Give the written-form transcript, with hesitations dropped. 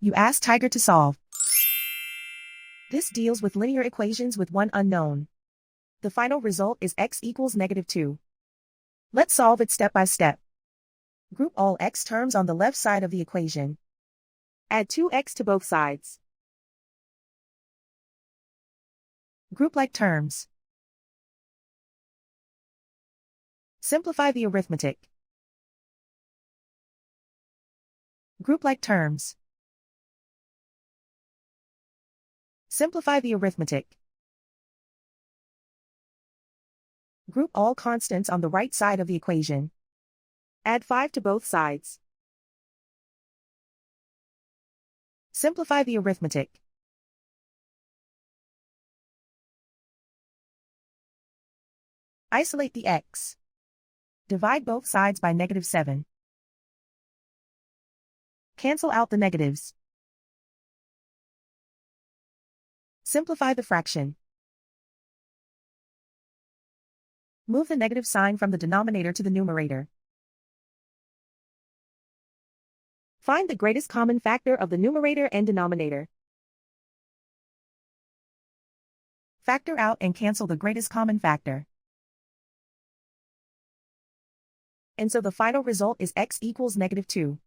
You ask Tiger to solve. This deals with linear equations with one unknown. The final result is x equals -2. Let's solve it step by step. Group all x terms on the left side of the equation. Add 2x to both sides. Group like terms. Simplify the arithmetic. Group like terms. Simplify the arithmetic. Group all constants on the right side of the equation. Add 5 to both sides. Simplify the arithmetic. Isolate the x. Divide both sides by -7. Cancel out the negatives. Simplify the fraction. Move the negative sign from the denominator to the numerator. Find the greatest common factor of the numerator and denominator. Factor out and cancel the greatest common factor. And so the final result is x equals -2.